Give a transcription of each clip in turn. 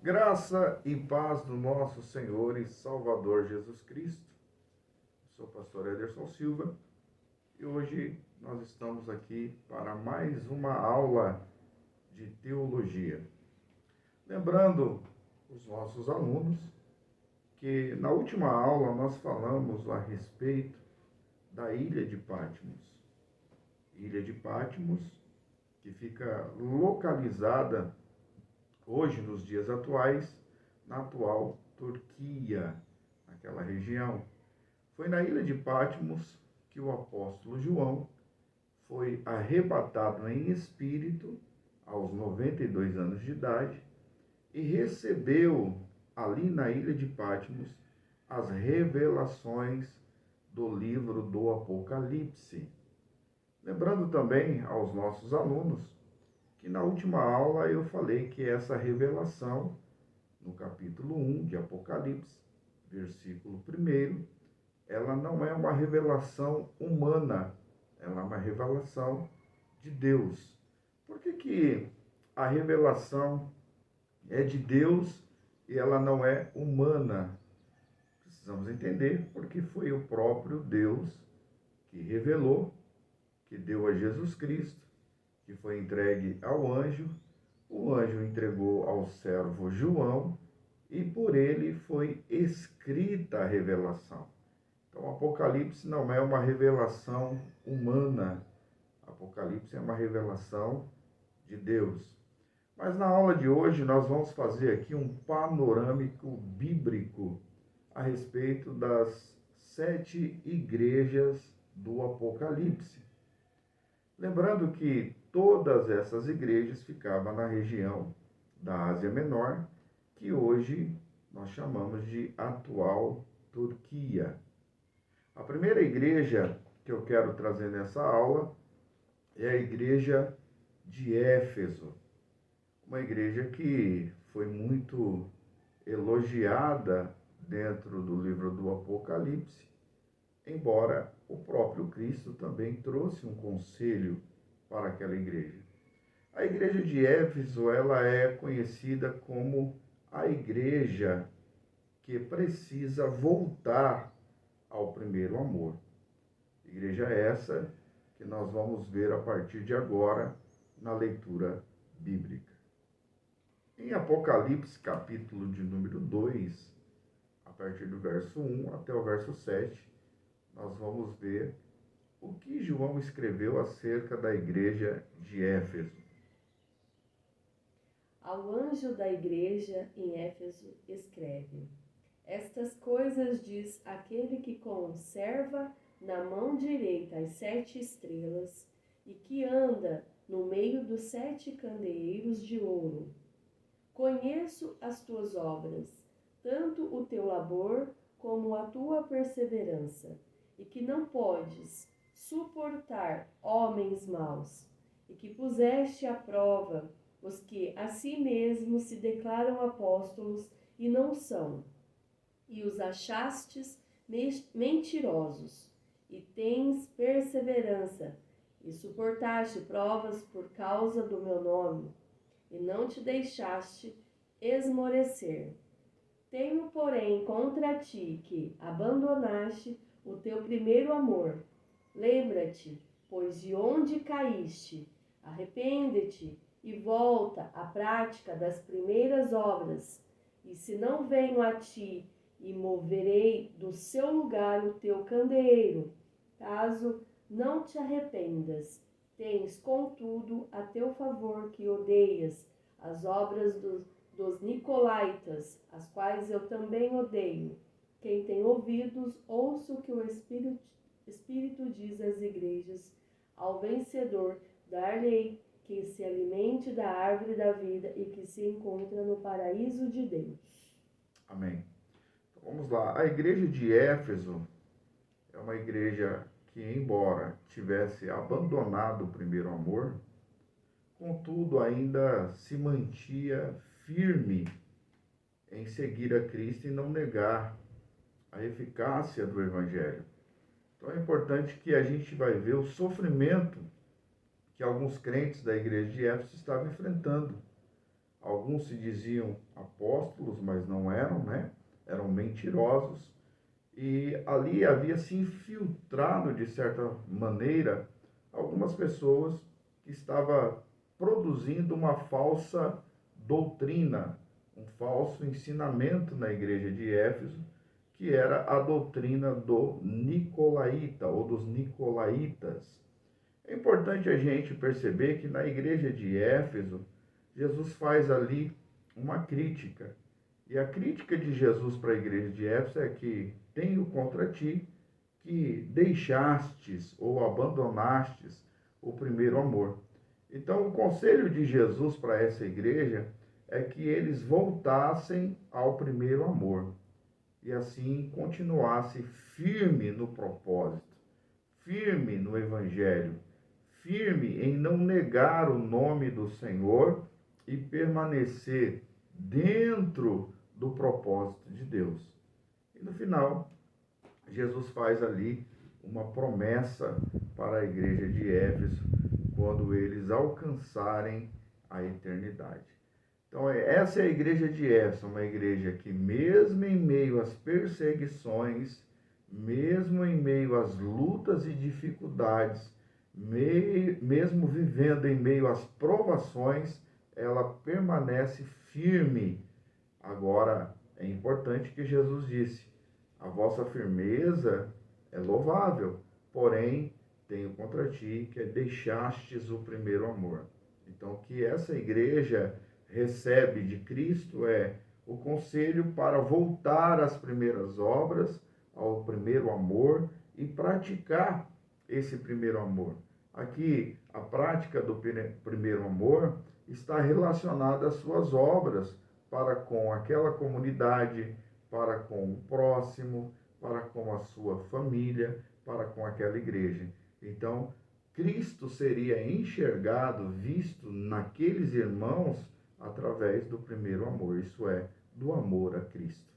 Graça e paz do nosso Senhor e Salvador Jesus Cristo. Sou o pastor Ederson Silva e hoje nós estamos aqui para mais uma aula de teologia. Lembrando os nossos alunos que na última aula nós falamos a respeito da ilha de Patmos. Ilha de Patmos, que fica localizada hoje, nos dias atuais, na atual Turquia, naquela região. Foi na ilha de Patmos que o apóstolo João foi arrebatado em espírito aos 92 anos de idade e recebeu ali na ilha de Patmos as revelações do livro do Apocalipse. Lembrando também aos nossos alunos que na última aula eu falei que essa revelação, no capítulo 1 de Apocalipse, versículo 1, ela não é uma revelação humana, ela é uma revelação de Deus. Por que a revelação é de Deus e ela não é humana? Precisamos entender porque foi o próprio Deus que revelou, que deu a Jesus Cristo, que foi entregue ao anjo, o anjo entregou ao servo João, e por ele foi escrita a revelação. Então, o Apocalipse não é uma revelação humana, Apocalipse é uma revelação de Deus. Mas na aula de hoje nós vamos fazer aqui um panorâmico bíblico a respeito das 7 igrejas do Apocalipse. Lembrando que todas essas igrejas ficavam na região da Ásia Menor, que hoje nós chamamos de atual Turquia. A primeira igreja que eu quero trazer nessa aula é a igreja de Éfeso, uma igreja que foi muito elogiada dentro do livro do Apocalipse, embora o próprio Cristo também trouxe um conselho para aquela igreja. A igreja de Éfeso, ela é conhecida como a igreja que precisa voltar ao primeiro amor. Igreja essa que nós vamos ver a partir de agora na leitura bíblica. Em Apocalipse, capítulo de número 2, a partir do verso 1 até o verso 7, nós vamos ver o que João escreveu acerca da igreja de Éfeso. Ao anjo da igreja em Éfeso escreve: Estas coisas diz aquele que conserva na mão direita as 7 estrelas e que anda no meio dos 7 candeeiros de ouro. Conheço as tuas obras, tanto o teu labor como a tua perseverança, e que não podes suportar homens maus, e que puseste à prova os que a si mesmos se declaram apóstolos e não são, e os achastes mentirosos, e tens perseverança, e suportaste provas por causa do meu nome, e não te deixaste esmorecer. Tenho, porém, contra ti que abandonaste o teu primeiro amor. Lembra-te, pois, de onde caíste, arrepende-te e volta à prática das primeiras obras. E se não venho a ti e moverei do seu lugar o teu candeeiro, caso não te arrependas, tens, contudo, a teu favor que odeias as obras dos Nicolaítas, as quais eu também odeio. Quem tem ouvidos, ouça o que o Espírito diz às igrejas. Ao vencedor, dar-lhe-ei que se alimente da árvore da vida e que se encontra no paraíso de Deus. Amém. Então, vamos lá. A igreja de Éfeso é uma igreja que, embora tivesse abandonado o primeiro amor, contudo ainda se mantinha firme em seguir a Cristo e não negar a eficácia do Evangelho. Então é importante que a gente vai ver o sofrimento que alguns crentes da igreja de Éfeso estavam enfrentando. Alguns se diziam apóstolos, mas não eram, né? Eram mentirosos. E ali havia se infiltrado, de certa maneira, algumas pessoas que estavam produzindo uma falsa doutrina, um falso ensinamento na igreja de Éfeso, que era a doutrina do Nicolaíta ou dos Nicolaítas. É importante a gente perceber que na igreja de Éfeso, Jesus faz ali uma crítica. E a crítica de Jesus para a igreja de Éfeso é que tenho contra ti que deixastes ou abandonastes o primeiro amor. Então, o conselho de Jesus para essa igreja é que eles voltassem ao primeiro amor e assim continuasse firme no propósito, firme no evangelho, firme em não negar o nome do Senhor e permanecer dentro do propósito de Deus. E no final, Jesus faz ali uma promessa para a igreja de Éfeso quando eles alcançarem a eternidade. Então, essa é a igreja de Éfeso, uma igreja que mesmo em meio às perseguições, mesmo em meio às lutas e dificuldades, mesmo vivendo em meio às provações, ela permanece firme. Agora, é importante que Jesus disse: a vossa firmeza é louvável, porém, tenho contra ti que deixastes o primeiro amor. Então, que essa igreja recebe de Cristo é o conselho para voltar às primeiras obras, ao primeiro amor e praticar esse primeiro amor. Aqui, a prática do primeiro amor está relacionada às suas obras para com aquela comunidade, para com o próximo, para com a sua família, para com aquela igreja. Então, Cristo seria enxergado, visto naqueles irmãos através do primeiro amor, isso é, do amor a Cristo.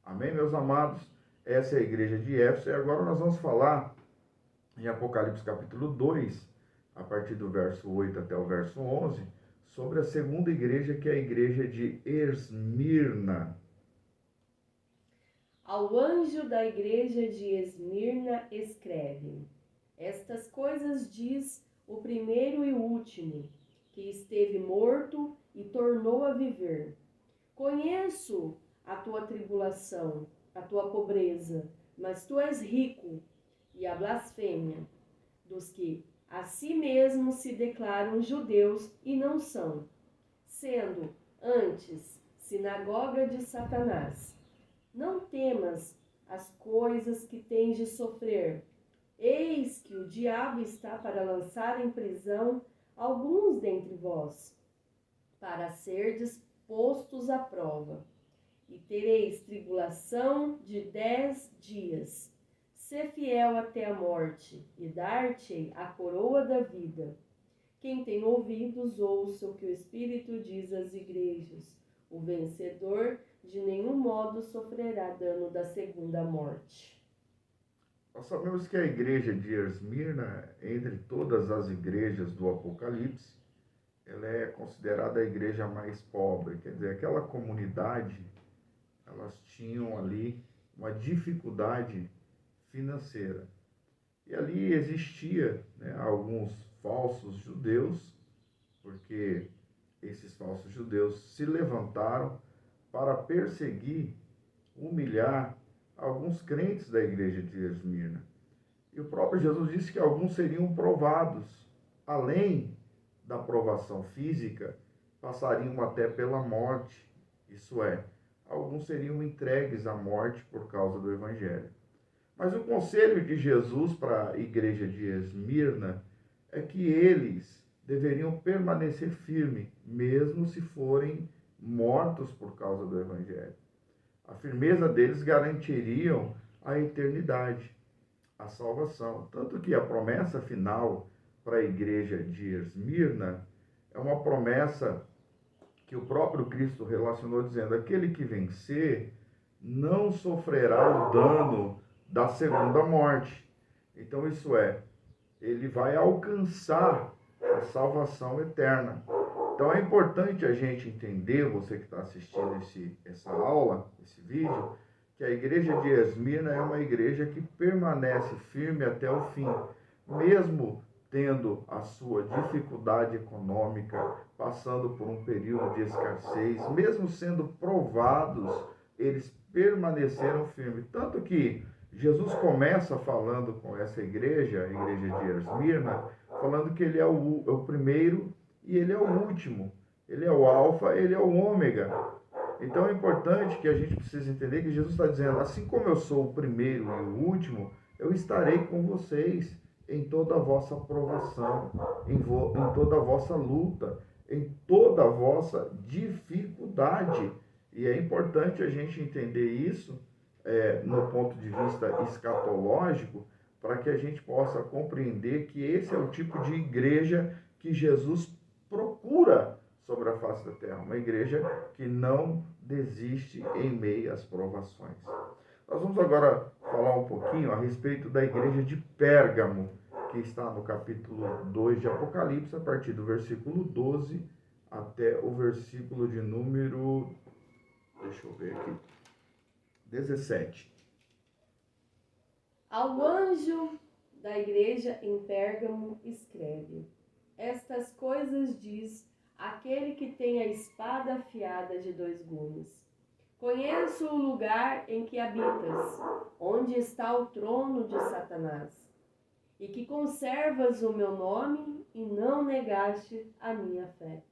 Amém, meus amados? Essa é a igreja de Éfeso e agora nós vamos falar em Apocalipse capítulo 2, a partir do verso 8 até o verso 11, sobre a segunda igreja, que é a igreja de Esmirna. Ao anjo da igreja de Esmirna escreve: estas coisas diz o primeiro e o último, que esteve morto e tornou a viver. Conheço a tua tribulação, a tua pobreza, mas tu és rico, e a blasfêmia dos que a si mesmos se declaram judeus e não são, sendo antes sinagoga de Satanás. Não temas as coisas que tens de sofrer. Eis que o diabo está para lançar em prisão alguns dentre vós, para serdes postos à prova. E tereis tribulação de 10 dias. Sê fiel até a morte, e dar-te-ei a coroa da vida. Quem tem ouvidos, ouça o que o Espírito diz às igrejas. O vencedor de nenhum modo sofrerá dano da segunda morte. Nós sabemos que a igreja de Esmirna, entre todas as igrejas do Apocalipse, ela é considerada a igreja mais pobre. Quer dizer, aquela comunidade, elas tinham ali uma dificuldade financeira. E ali existia, né, alguns falsos judeus, porque esses falsos judeus se levantaram para perseguir, humilhar alguns crentes da igreja de Esmirna. E o próprio Jesus disse que alguns seriam provados, além da provação física, passariam até pela morte. Isso é, alguns seriam entregues à morte por causa do evangelho. Mas o conselho de Jesus para a igreja de Esmirna é que eles deveriam permanecer firmes, mesmo se forem mortos por causa do evangelho. A firmeza deles garantiriam a eternidade, a salvação. Tanto que a promessa final para a igreja de Esmirna é uma promessa que o próprio Cristo relacionou dizendo: aquele que vencer não sofrerá o dano da segunda morte. Então, isso é, ele vai alcançar a salvação eterna. Então é importante a gente entender, você que está assistindo essa aula, esse vídeo, que a igreja de Esmirna é uma igreja que permanece firme até o fim, mesmo tendo a sua dificuldade econômica, passando por um período de escassez, mesmo sendo provados, eles permaneceram firmes. Tanto que Jesus começa falando com essa igreja, a igreja de Esmirna, falando que ele é o primeiro e ele é o último. Ele é o alfa, ele é o ômega. Então é importante que a gente precise entender que Jesus está dizendo, assim como eu sou o primeiro e o último, eu estarei com vocês em toda a vossa provação, em toda a vossa luta, em toda a vossa dificuldade. E é importante a gente entender isso no ponto de vista escatológico, para que a gente possa compreender que esse é o tipo de igreja que Jesus procura sobre a face da terra, uma igreja que não desiste em meio às provações. Nós vamos agora falar um pouquinho a respeito da igreja de Pérgamo, que está no capítulo 2 de Apocalipse, a partir do versículo 12 até o versículo de número, deixa eu ver aqui, 17. Ao anjo da igreja em Pérgamo escreve: estas coisas diz aquele que tem a espada afiada de 2 gumes. Conheço o lugar em que habitas, onde está o trono de Satanás, e que conservas o meu nome e não negaste a minha fé.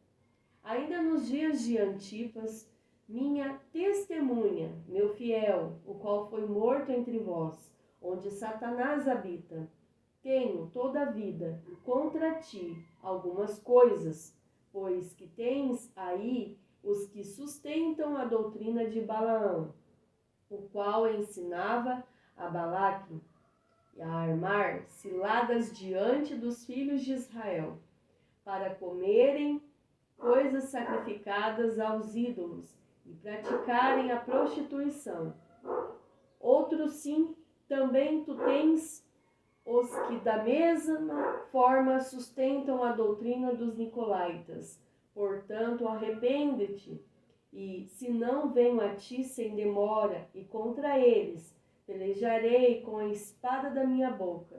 Ainda nos dias de Antipas, minha testemunha, meu fiel, o qual foi morto entre vós, onde Satanás habita, tenho toda a vida contra ti algumas coisas, pois que tens aí os que sustentam a doutrina de Balaão, o qual ensinava a Balaque a armar ciladas diante dos filhos de Israel, para comerem coisas sacrificadas aos ídolos e praticarem a prostituição. Outros sim, também tu tens os que da mesma forma sustentam a doutrina dos nicolaítas. Portanto, arrepende-te, e se não venho a ti sem demora, e contra eles pelejarei com a espada da minha boca.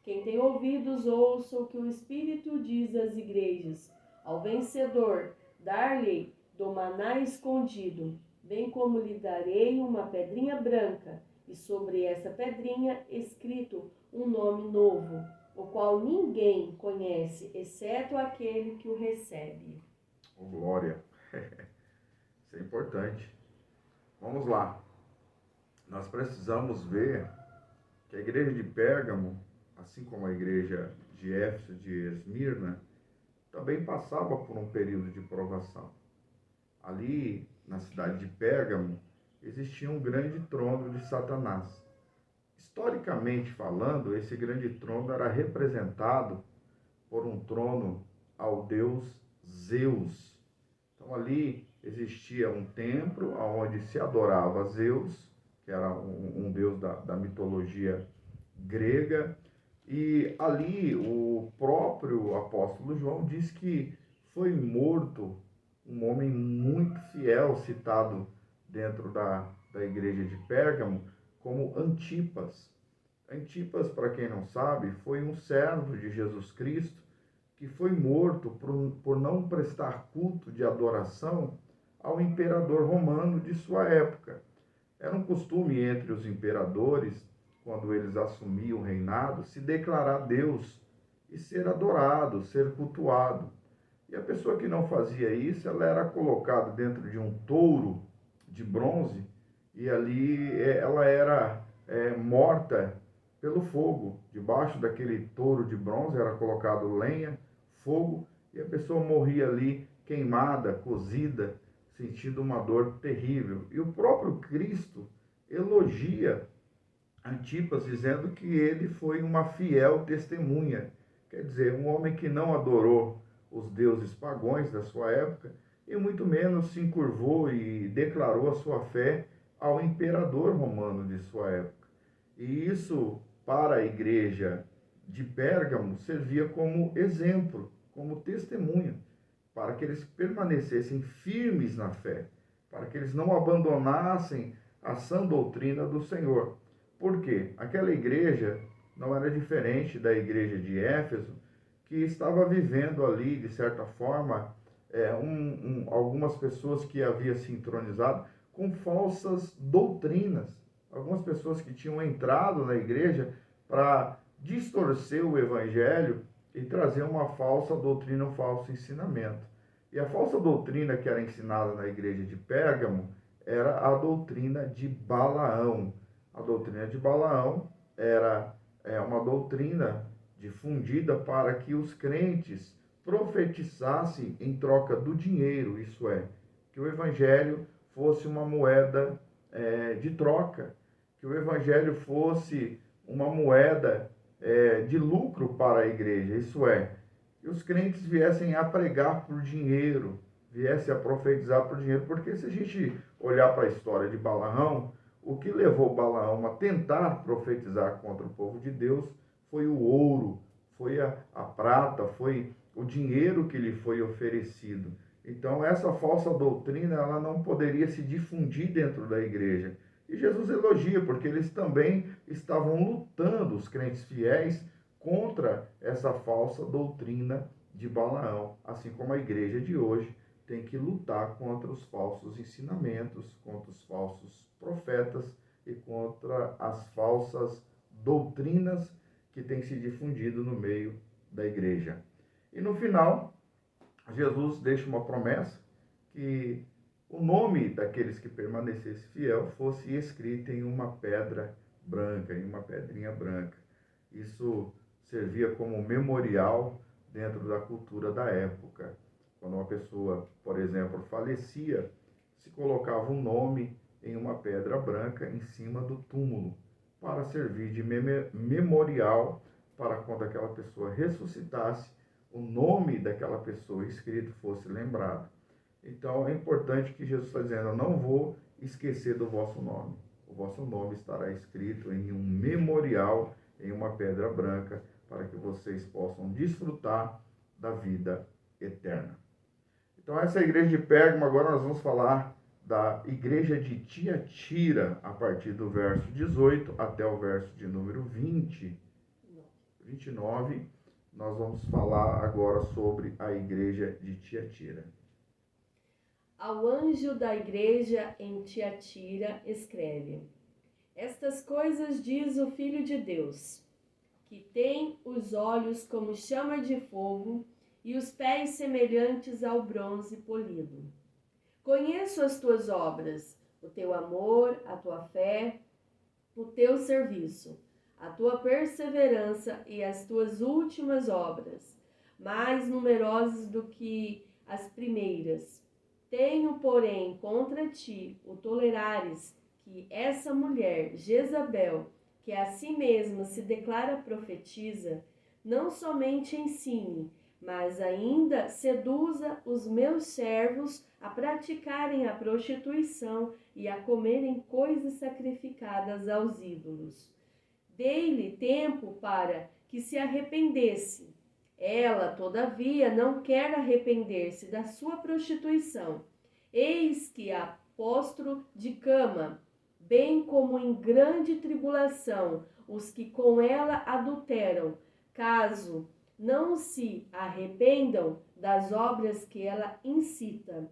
Quem tem ouvidos, ouça o que o Espírito diz às igrejas. Ao vencedor, dar-lhe do maná escondido, bem como lhe darei uma pedrinha branca, e sobre essa pedrinha escrito um nome novo, o qual ninguém conhece, exceto aquele que o recebe. Oh, glória! Isso é importante. Vamos lá. Nós precisamos ver que a igreja de Pérgamo, assim como a igreja de Éfeso, de Esmirna, também passava por um período de provação. Ali, na cidade de Pérgamo, existia um grande trono de Satanás. Historicamente falando, esse grande trono era representado por um trono ao deus Zeus. Então ali existia um templo onde se adorava Zeus, que era um deus da mitologia grega, e ali o próprio apóstolo João diz que foi morto um homem muito fiel, citado dentro da igreja de Pérgamo, como Antipas. Antipas, para quem não sabe, foi um servo de Jesus Cristo que foi morto por não prestar culto de adoração ao imperador romano de sua época. Era um costume entre os imperadores, quando eles assumiam o reinado, se declarar Deus e ser adorado, ser cultuado. E a pessoa que não fazia isso, ela era colocada dentro de um touro de bronze e ali ela era morta pelo fogo. Debaixo daquele touro de bronze era colocado lenha, fogo, e a pessoa morria ali queimada, cozida, sentindo uma dor terrível. E o próprio Cristo elogia Antipas, dizendo que ele foi uma fiel testemunha. Quer dizer, um homem que não adorou os deuses pagãos da sua época, e muito menos se encurvou e declarou a sua fé ao imperador romano de sua época. E isso, para a igreja de Pérgamo, servia como exemplo, como testemunha, para que eles permanecessem firmes na fé, para que eles não abandonassem a sã doutrina do Senhor. Por quê? Aquela igreja não era diferente da igreja de Éfeso, que estava vivendo ali, de certa forma, algumas pessoas que havia se entronizado com falsas doutrinas. Algumas pessoas que tinham entrado na igreja para distorcer o evangelho e trazer uma falsa doutrina, um falso ensinamento. E a falsa doutrina que era ensinada na igreja de Pérgamo era a doutrina de Balaão. A doutrina de Balaão era uma doutrina difundida para que os crentes profetizassem em troca do dinheiro, isso é, que o evangelho fosse uma moeda de troca, que o evangelho fosse uma moeda de lucro para a igreja, isso é, que os crentes viessem a pregar por dinheiro, viessem a profetizar por dinheiro, porque se a gente olhar para a história de Balaão, o que levou Balaão a tentar profetizar contra o povo de Deus foi o ouro, foi a prata, foi o dinheiro que lhe foi oferecido. Então, essa falsa doutrina, ela não poderia se difundir dentro da igreja. E Jesus elogia, porque eles também estavam lutando, os crentes fiéis, contra essa falsa doutrina de Balaão, assim como a igreja de hoje tem que lutar contra os falsos ensinamentos, contra os falsos profetas e contra as falsas doutrinas que têm se difundido no meio da igreja. E no final, Jesus deixa uma promessa que o nome daqueles que permanecesse fiel fosse escrito em uma pedra branca, em uma pedrinha branca. Isso servia como memorial dentro da cultura da época. Quando uma pessoa, por exemplo, falecia, se colocava um nome em uma pedra branca em cima do túmulo, para servir de memorial para quando aquela pessoa ressuscitasse, o nome daquela pessoa escrito fosse lembrado. Então é importante que Jesus está dizendo, eu não vou esquecer do vosso nome. O vosso nome estará escrito em um memorial, em uma pedra branca, para que vocês possam desfrutar da vida eterna. Então essa é a igreja de Pérgamo. Agora nós vamos falar da igreja de Tiatira, a partir do verso 18 até o verso de número 29. Nós vamos falar agora sobre a igreja de Tiatira. Ao anjo da igreja em Tiatira escreve: Estas coisas diz o Filho de Deus, que tem os olhos como chama de fogo e os pés semelhantes ao bronze polido. Conheço as tuas obras, o teu amor, a tua fé, o teu serviço, a tua perseverança e as tuas últimas obras, mais numerosas do que as primeiras. Tenho, porém, contra ti o tolerares que essa mulher, Jezabel, que a si mesma se declara profetiza, não somente ensine, mas ainda seduza os meus servos a praticarem a prostituição e a comerem coisas sacrificadas aos ídolos. Dei-lhe tempo para que se arrependesse. Ela, todavia, não quer arrepender-se da sua prostituição. Eis que a postro de cama, bem como em grande tribulação os que com ela adulteram, caso não se arrependam das obras que ela incita.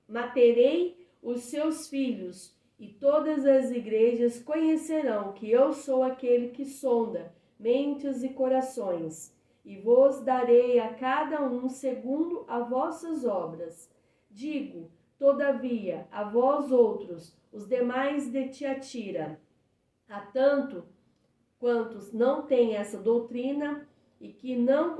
Materei os seus filhos, e todas as igrejas conhecerão que eu sou aquele que sonda mentes e corações, e vos darei a cada um segundo as vossas obras. Digo, todavia, a vós outros, os demais de Tiatira, a tanto quantos não têm essa doutrina e que não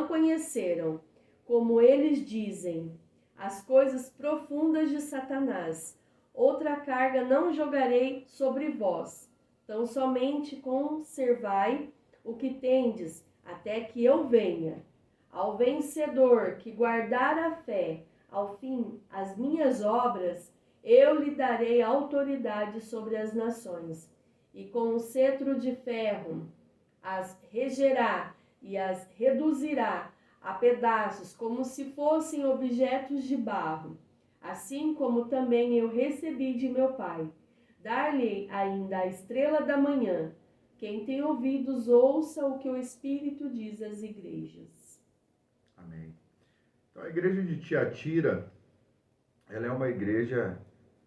conheceram, como eles dizem, as coisas profundas de Satanás, outra carga não jogarei sobre vós, tão somente conservai o que tendes, até que eu venha. Ao vencedor que guardar a fé, ao fim, as minhas obras, eu lhe darei autoridade sobre as nações, e com o cetro de ferro as regerá e as reduzirá a pedaços, como se fossem objetos de barro, assim como também eu recebi de meu Pai. Dar-lhe ainda a estrela da manhã. Quem tem ouvidos, ouça o que o Espírito diz às igrejas. Amém. Então, a igreja de Tiatira, ela é uma igreja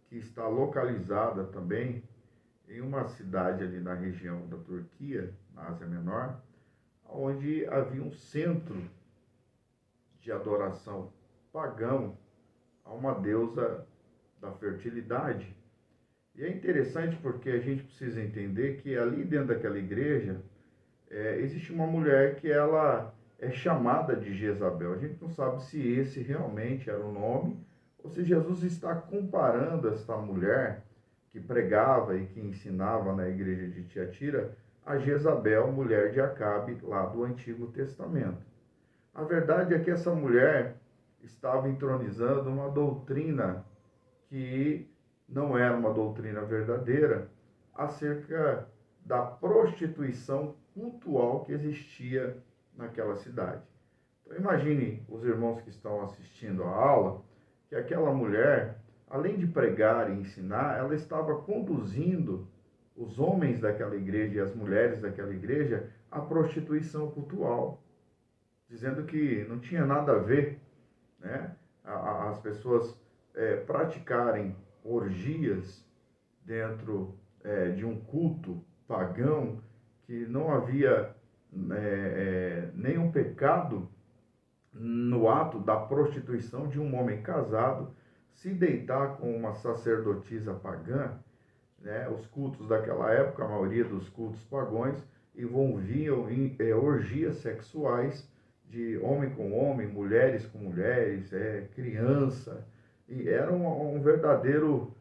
que está localizada também em uma cidade ali na região da Turquia, na Ásia Menor, onde havia um centro de adoração pagão a uma deusa da fertilidade. E é interessante porque a gente precisa entender que ali dentro daquela igreja existe uma mulher que ela é chamada de Jezabel. A gente não sabe se esse realmente era o nome ou se Jesus está comparando esta mulher que pregava e que ensinava na igreja de Tiatira a Jezabel, mulher de Acabe, lá do Antigo Testamento. A verdade é que essa mulher estava entronizando uma doutrina que não era uma doutrina verdadeira acerca da prostituição cultural que existia naquela cidade. Então imagine os irmãos que estão assistindo a aula, que aquela mulher, além de pregar e ensinar, ela estava conduzindo os homens daquela igreja e as mulheres daquela igreja à prostituição cultural, dizendo que não tinha nada a ver, né, as pessoas praticarem orgias dentro de um culto pagão, que não havia nenhum pecado no ato da prostituição de um homem casado se deitar com uma sacerdotisa pagã, né? Os cultos daquela época, a maioria dos cultos pagãos, envolviam em orgias sexuais de homem com homem, mulheres com mulheres, criança, e era um verdadeiro,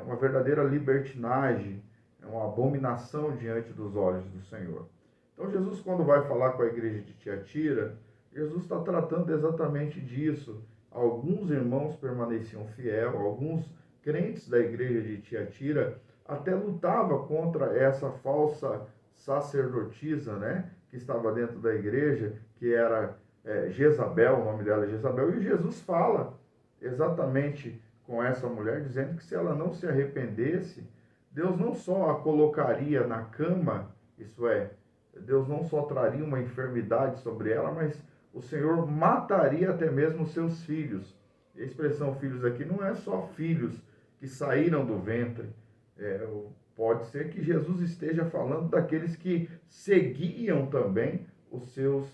uma verdadeira libertinagem, uma abominação diante dos olhos do Senhor. Então Jesus, quando vai falar com a igreja de Tiatira, Jesus está tratando exatamente disso. Alguns irmãos permaneciam fiel, alguns crentes da igreja de Tiatira até lutava contra essa falsa sacerdotisa, né, que estava dentro da igreja, que era Jezabel, o nome dela é Jezabel, e Jesus fala exatamente com essa mulher, dizendo que se ela não se arrependesse, Deus não só a colocaria na cama, isso é, Deus não só traria uma enfermidade sobre ela, mas o Senhor mataria até mesmo os seus filhos. E a expressão filhos aqui não é só filhos que saíram do ventre. Pode ser que Jesus esteja falando daqueles que seguiam também os seus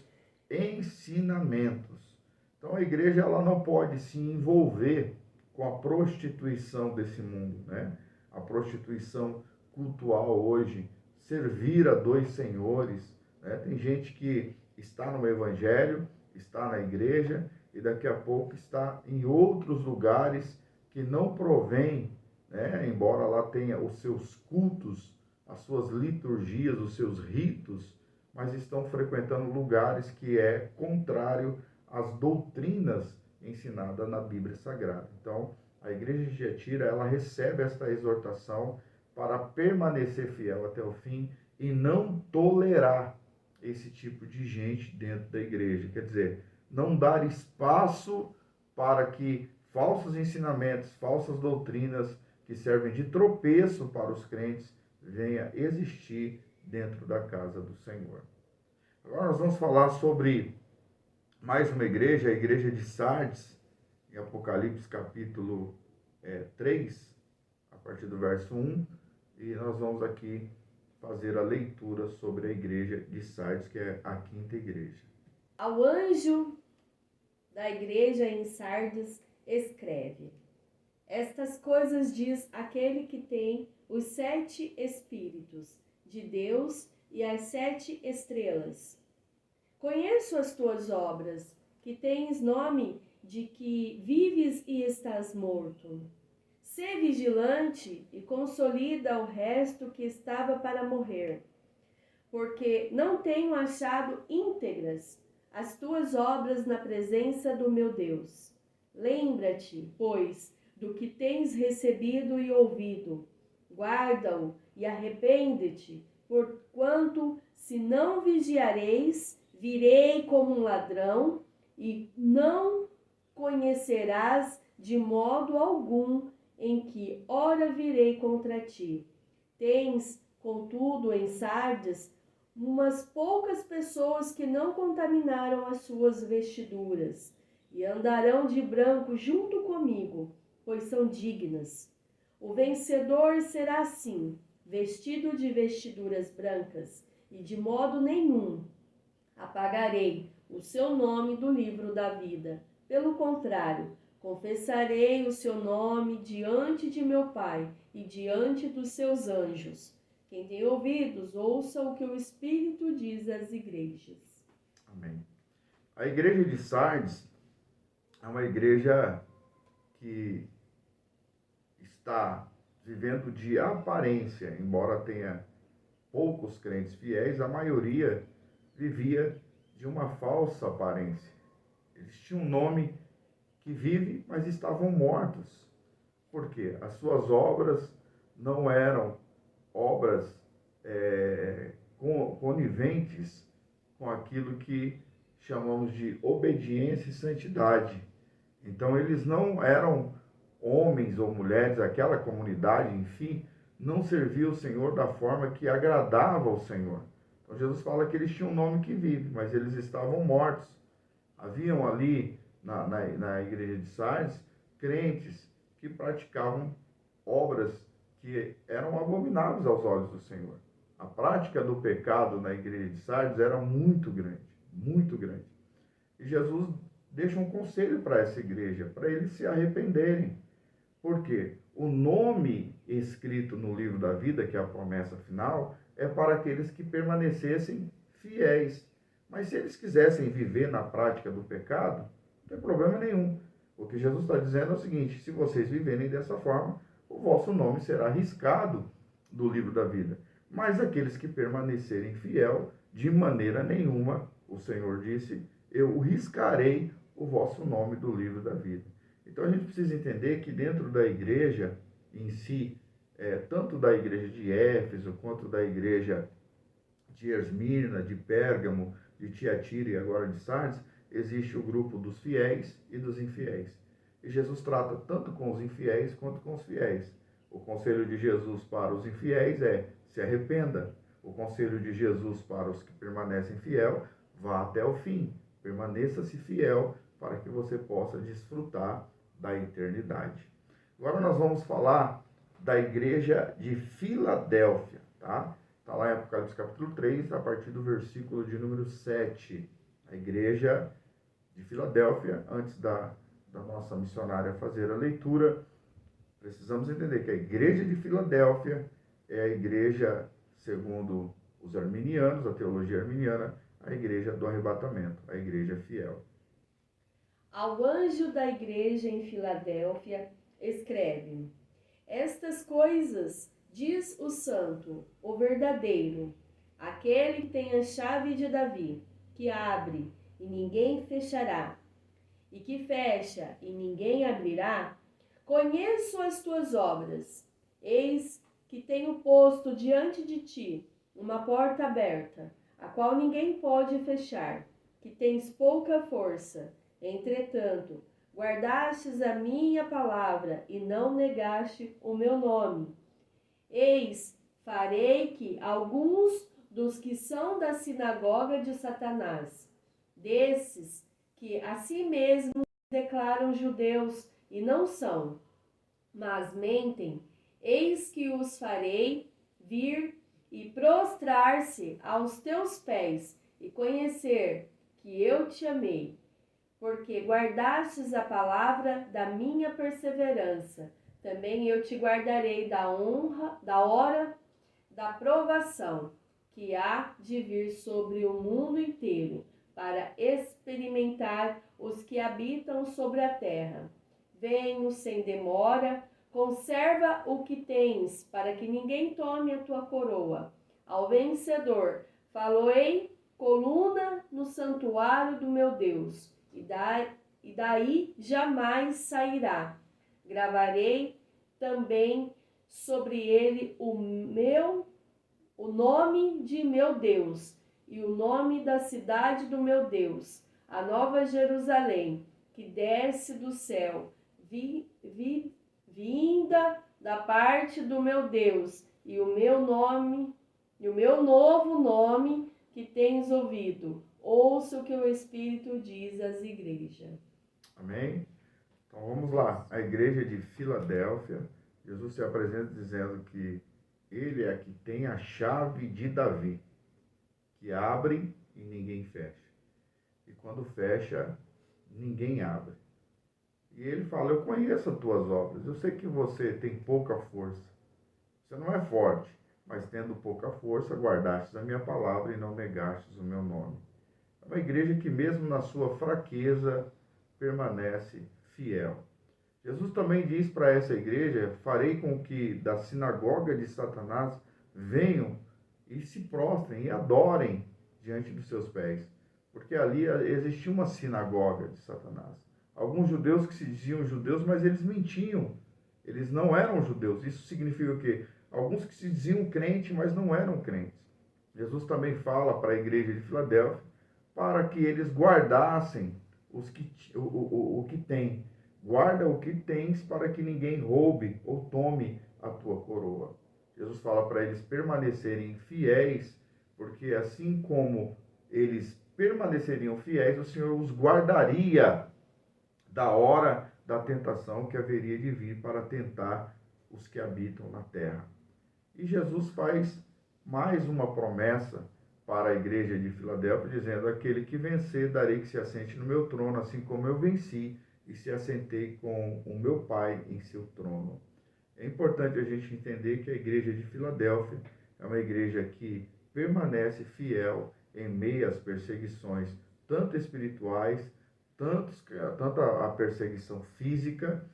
ensinamentos. Então a igreja ela não pode se envolver com a prostituição desse mundo, né? A prostituição cultural hoje, servir a dois senhores, né? Tem gente que está no evangelho, está na igreja e daqui a pouco está em outros lugares que não provém, né? Embora lá tenha os seus cultos, as suas liturgias, os seus ritos, mas estão frequentando lugares que é contrário às doutrinas ensinadas na Bíblia Sagrada. Então, a igreja de Tiatira, ela recebe esta exortação para permanecer fiel até o fim e não tolerar esse tipo de gente dentro da igreja. Quer dizer, não dar espaço para que falsos ensinamentos, falsas doutrinas que servem de tropeço para os crentes venha existir dentro da casa do Senhor. Agora nós vamos falar sobre mais uma igreja, a igreja de Sardes, em Apocalipse capítulo 3, a partir do verso 1, e nós vamos aqui fazer a leitura sobre a igreja de Sardes, que é a quinta igreja. Ao anjo da igreja em Sardes escreve: estas coisas diz aquele que tem os 7 Espíritos de Deus e as 7 estrelas. Conheço as tuas obras, que tens nome de que vives e estás morto. Sê vigilante e consolida o resto que estava para morrer, porque não tenho achado íntegras as tuas obras na presença do meu Deus. Lembra-te, pois, do que tens recebido e ouvido. Guarda-o e arrepende-te, porquanto, se não vigiareis, Virei como um ladrão e não conhecerás de modo algum em que ora virei contra ti. Tens, contudo, em Sardes, umas poucas pessoas que não contaminaram as suas vestiduras e andarão de branco junto comigo, pois são dignas. O vencedor será assim, vestido de vestiduras brancas, e de modo nenhum apagarei o seu nome do livro da vida. Pelo contrário, confessarei o seu nome diante de meu Pai e diante dos seus anjos. Quem tem ouvidos, ouça o que o Espírito diz às igrejas. Amém. A igreja de Sardes é uma igreja que está vivendo de aparência, embora tenha poucos crentes fiéis, a maioria vivia de uma falsa aparência. Eles tinham um nome que vive, mas estavam mortos. Por quê? As suas obras não eram obras coniventes com aquilo que chamamos de obediência e santidade. Então eles não eram homens ou mulheres, aquela comunidade, enfim, não servia o Senhor da forma que agradava ao Senhor. Então Jesus fala que eles tinham um nome que vive, mas eles estavam mortos. Haviam ali na igreja de Sardes crentes que praticavam obras que eram abomináveis aos olhos do Senhor. A prática do pecado na igreja de Sardes era muito grande, muito grande. E Jesus deixa um conselho para essa igreja, para eles se arrependerem. Porque o nome escrito no livro da vida, que é a promessa final, é para aqueles que permanecessem fiéis. Mas se eles quisessem viver na prática do pecado, não tem problema nenhum. O que Jesus está dizendo é o seguinte: se vocês viverem dessa forma, o vosso nome será riscado do livro da vida. Mas aqueles que permanecerem fiel, de maneira nenhuma, o Senhor disse, eu riscarei o vosso nome do livro da vida. Então a gente precisa entender que dentro da igreja em si, tanto da igreja de Éfeso, quanto da igreja de Esmirna, de Pérgamo, de Tiatira e agora de Sardes, existe o grupo dos fiéis e dos infiéis. E Jesus trata tanto com os infiéis quanto com os fiéis. O conselho de Jesus para os infiéis é: se arrependa. O conselho de Jesus para os que permanecem fiel: vá até o fim, permaneça-se fiel para que você possa desfrutar da eternidade. Agora nós vamos falar da igreja de Filadélfia, tá? Está lá em Apocalipse capítulo 3, a partir do versículo de número 7. A igreja de Filadélfia, antes da nossa missionária fazer a leitura, precisamos entender que a igreja de Filadélfia é a igreja, segundo os arminianos, a teologia arminiana, a igreja do arrebatamento, a igreja fiel. Ao anjo da igreja em Filadélfia, escreve: estas coisas diz o santo, o verdadeiro, aquele que tem a chave de Davi, que abre e ninguém fechará, e que fecha e ninguém abrirá. Conheço as tuas obras. Eis que tenho posto diante de ti uma porta aberta, a qual ninguém pode fechar, que tens pouca força. Entretanto, guardastes a minha palavra e não negaste o meu nome. Eis, farei que alguns dos que são da sinagoga de Satanás, desses que a si mesmos declaram judeus e não são, mas mentem, eis que os farei vir e prostrar-se aos teus pés e conhecer que eu te amei, porque guardastes a palavra da minha perseverança. Também eu te guardarei da hora da provação, que há de vir sobre o mundo inteiro, para experimentar os que habitam sobre a terra. Venho sem demora, conserva o que tens, para que ninguém tome a tua coroa. Ao vencedor, faloei coluna no santuário do meu Deus, e daí jamais sairá. Gravarei também sobre ele o nome de meu Deus, e o nome da cidade do meu Deus, a nova Jerusalém, que desce do céu, vinda da parte do meu Deus, e o meu novo nome que tens ouvido. Ouça o que o Espírito diz às igrejas. Amém? Então vamos lá. A igreja de Filadélfia, Jesus se apresenta dizendo que ele é que tem a chave de Davi, que abre e ninguém fecha. E quando fecha, ninguém abre. E ele fala, eu conheço as tuas obras, eu sei que você tem pouca força. Você não é forte, mas tendo pouca força, guardastes a minha palavra e não negastes o meu nome. É uma igreja que mesmo na sua fraqueza, permanece fiel. Jesus também diz para essa igreja, farei com que da sinagoga de Satanás venham e se prostrem e adorem diante dos seus pés. Porque ali existia uma sinagoga de Satanás. Alguns judeus que se diziam judeus, mas eles mentiam. Eles não eram judeus. Isso significa o quê? Alguns que se diziam crentes, mas não eram crentes. Jesus também fala para a igreja de Filadélfia para que eles guardassem o que tem. Guarda o que tens para que ninguém roube ou tome a tua coroa. Jesus fala para eles permanecerem fiéis, porque assim como eles permaneceriam fiéis, o Senhor os guardaria da hora da tentação que haveria de vir para tentar os que habitam na terra. E Jesus faz mais uma promessa para a igreja de Filadélfia, dizendo, aquele que vencer, darei que se assente no meu trono, assim como eu venci e se assentei com o meu Pai em seu trono. É importante a gente entender que a igreja de Filadélfia é uma igreja que permanece fiel em meio às perseguições, tanto espirituais, tanto a perseguição física,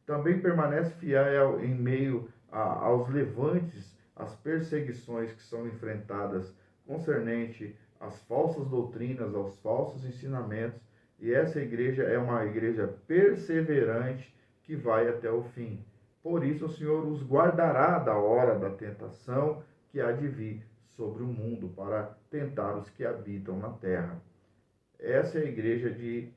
também permanece fiel em meio aos levantes, às perseguições que são enfrentadas concernente às falsas doutrinas, aos falsos ensinamentos, e essa igreja é uma igreja perseverante que vai até o fim. Por isso o Senhor os guardará da hora da tentação que há de vir sobre o mundo para tentar os que habitam na terra. Essa é a igreja de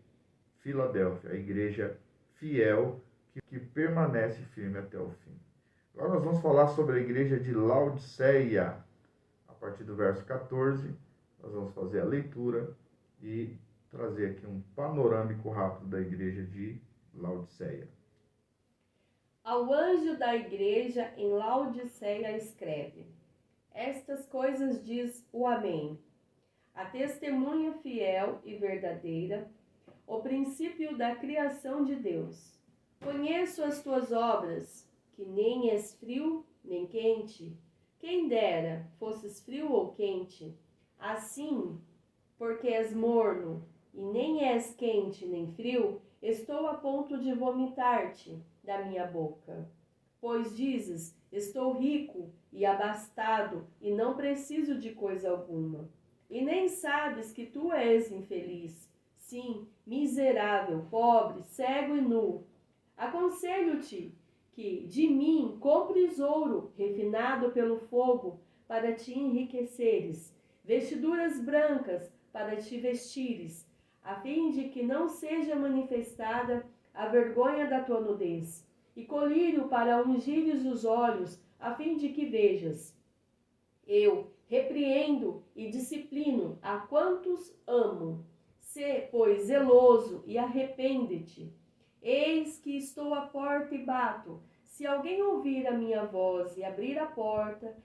Filadélfia, a igreja fiel que permanece firme até o fim. Agora nós vamos falar sobre a igreja de Laodiceia. A partir do verso 14, nós vamos fazer a leitura e trazer aqui um panorâmico rápido da igreja de Laodiceia. Ao anjo da igreja em Laodiceia escreve: estas coisas diz o Amém, a testemunha fiel e verdadeira, o princípio da criação de Deus. Conheço as tuas obras, que nem és frio nem quente. Quem dera fosses frio ou quente. Assim, porque és morno e nem és quente nem frio, estou a ponto de vomitar-te da minha boca. Pois dizes, estou rico e abastado e não preciso de coisa alguma. E nem sabes que tu és infeliz, sim, miserável, pobre, cego e nu. Aconselho-te que de mim compres ouro refinado pelo fogo para te enriqueceres, vestiduras brancas para te vestires, a fim de que não seja manifestada a vergonha da tua nudez, e colírio para ungires os olhos, a fim de que vejas. Eu repreendo e disciplino a quantos amo. Sê, pois, zeloso e arrepende-te. Eis que estou à porta e bato. Se alguém ouvir a minha voz e abrir a porta,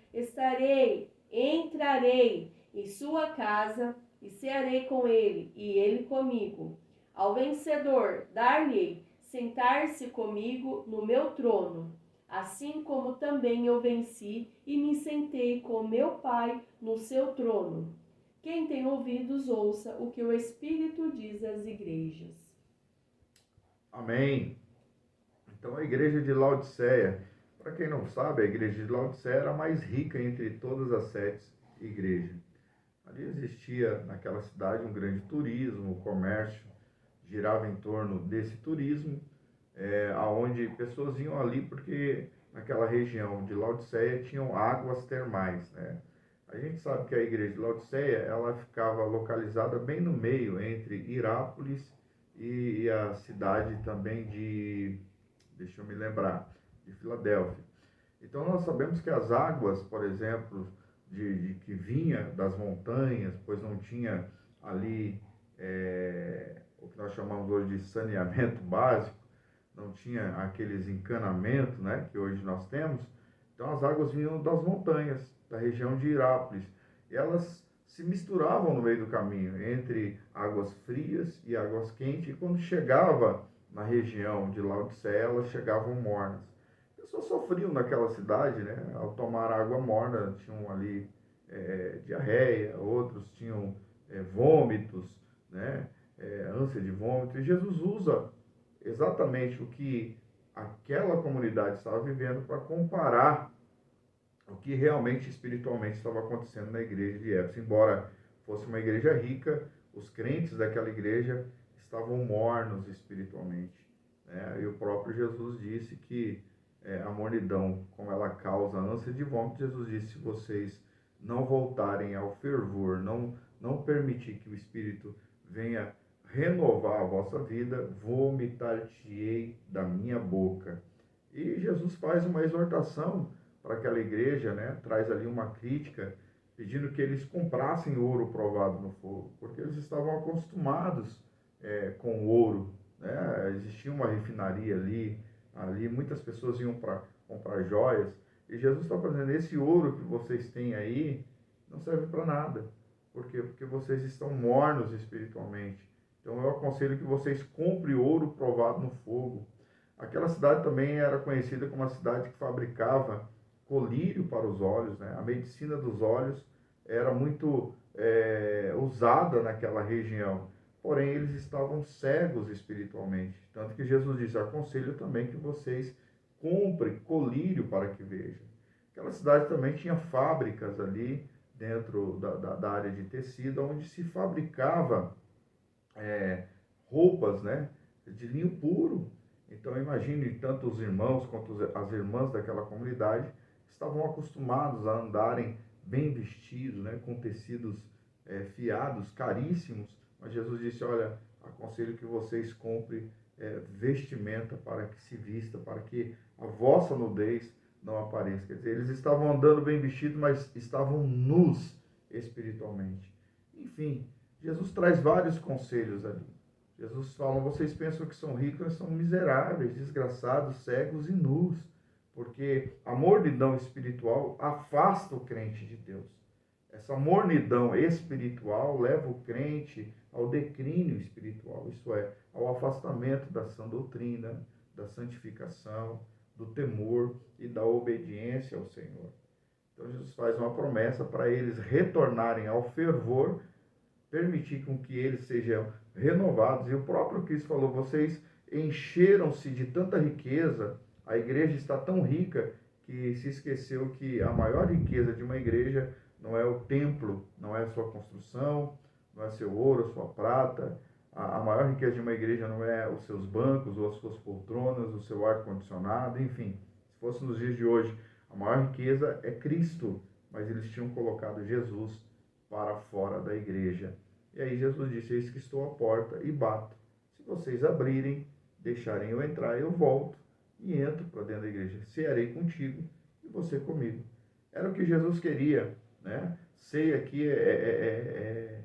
entrarei em sua casa e cearei com ele, e ele comigo. Ao vencedor, dar-lhe-ei sentar-se comigo no meu trono, assim como também eu venci e me sentei com meu Pai no seu trono. Quem tem ouvidos, ouça o que o Espírito diz às igrejas. Amém. Então a igreja de Laodiceia, para quem não sabe, a igreja de Laodiceia era a mais rica entre todas as 7 igrejas. Ali existia naquela cidade um grande turismo, o comércio girava em torno desse turismo, aonde pessoas iam ali porque naquela região de Laodiceia tinham águas termais, né? A gente sabe que a igreja de Laodiceia, ela ficava localizada bem no meio, entre Hirápolis e a cidade também de, deixa eu me lembrar, de Filadélfia. Então nós sabemos que as águas, por exemplo, de que vinha das montanhas, pois não tinha ali o que nós chamamos hoje de saneamento básico, não tinha aqueles encanamentos, né, que hoje nós temos. Então as águas vinham das montanhas, da região de Hirápolis, e elas se misturavam no meio do caminho, entre águas frias e águas quentes, e quando chegava na região de Laodiceia, elas chegavam mornas. As pessoas sofriam naquela cidade, né, ao tomar água morna, tinham ali diarreia, outros tinham vômitos, né, ânsia de vômito, e Jesus usa exatamente o que aquela comunidade estava vivendo para comparar o que realmente espiritualmente estava acontecendo na igreja de Éfeso. Embora fosse uma igreja rica, os crentes daquela igreja estavam mornos espiritualmente, né? E o próprio Jesus disse que a mornidão, como ela causa ânsia de vômito, Jesus disse: se vocês não voltarem ao fervor, não permitir que o Espírito venha renovar a vossa vida, vomitar-te-ei da minha boca. E Jesus faz uma exortação para aquela igreja, né? Traz ali uma crítica, pedindo que eles comprassem ouro provado no fogo, porque eles estavam acostumados com o ouro, né? Existia uma refinaria ali muitas pessoas iam para comprar joias, e Jesus está fazendo: esse ouro que vocês têm aí não serve para nada. Por quê? Porque vocês estão mornos espiritualmente. Então eu aconselho que vocês comprem ouro provado no fogo. Aquela cidade também era conhecida como uma cidade que fabricava colírio para os olhos, né? A medicina dos olhos era muito usada naquela região. Porém, eles estavam cegos espiritualmente. Tanto que Jesus disse: aconselho também que vocês comprem colírio para que vejam. Aquela cidade também tinha fábricas ali dentro da área de tecido, onde se fabricava roupas, né, de linho puro. Então imagine, tanto os irmãos quanto as irmãs daquela comunidade estavam acostumados a andarem bem vestidos, né, com tecidos fiados, caríssimos. Mas Jesus disse: olha, aconselho que vocês comprem vestimenta para que se vista, para que a vossa nudez não apareça. Quer dizer, eles estavam andando bem vestidos, mas estavam nus espiritualmente. Enfim, Jesus traz vários conselhos ali. Jesus fala: vocês pensam que são ricos, mas são miseráveis, desgraçados, cegos e nus, porque a mornidão espiritual afasta o crente de Deus. Essa mornidão espiritual leva o crente ao declínio espiritual, isto é, ao afastamento da sã doutrina, da santificação, do temor e da obediência ao Senhor. Então Jesus faz uma promessa para eles retornarem ao fervor, permitir com que eles sejam renovados. E o próprio Cristo falou: vocês encheram-se de tanta riqueza, a igreja está tão rica que se esqueceu que a maior riqueza de uma igreja não é o templo, não é a sua construção, não é seu ouro, a sua prata. A maior riqueza de uma igreja não é os seus bancos ou as suas poltronas, o seu ar-condicionado, enfim. Se fosse nos dias de hoje, a maior riqueza é Cristo, mas eles tinham colocado Jesus para fora da igreja. E aí Jesus disse: eis que estou à porta e bato. Se vocês abrirem, deixarem eu entrar, eu volto e entro para dentro da igreja. Cearei contigo e você comigo. Era o que Jesus queria, né? Ceia aqui é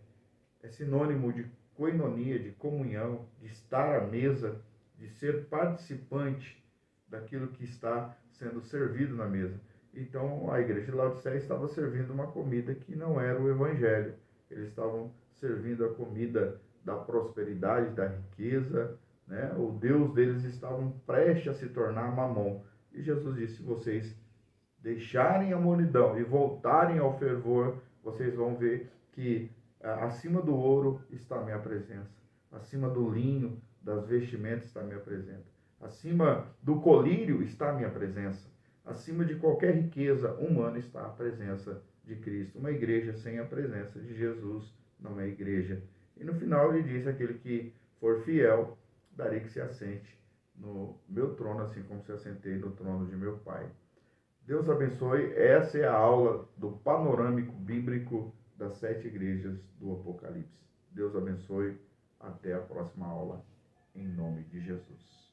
sinônimo de coinonia, de comunhão, de estar à mesa, de ser participante daquilo que está sendo servido na mesa. Então, a igreja de Laodiceia estava servindo uma comida que não era o evangelho. Eles estavam servindo a comida da prosperidade, da riqueza, né? O Deus deles estavam prestes a se tornar Mamon. E Jesus disse: se vocês deixarem a mornidão e voltarem ao fervor, vocês vão ver que acima do ouro está a minha presença, acima do linho, das vestimentas está a minha presença, acima do colírio está a minha presença, acima de qualquer riqueza humana está a presença de Cristo. Uma igreja sem a presença de Jesus não é igreja. E no final ele diz: aquele que for fiel, darei que se assente no meu trono, assim como se assentei no trono de meu Pai. Deus abençoe. Essa é a aula do panorâmico bíblico das 7 igrejas do Apocalipse. Deus abençoe. Até a próxima aula, em nome de Jesus.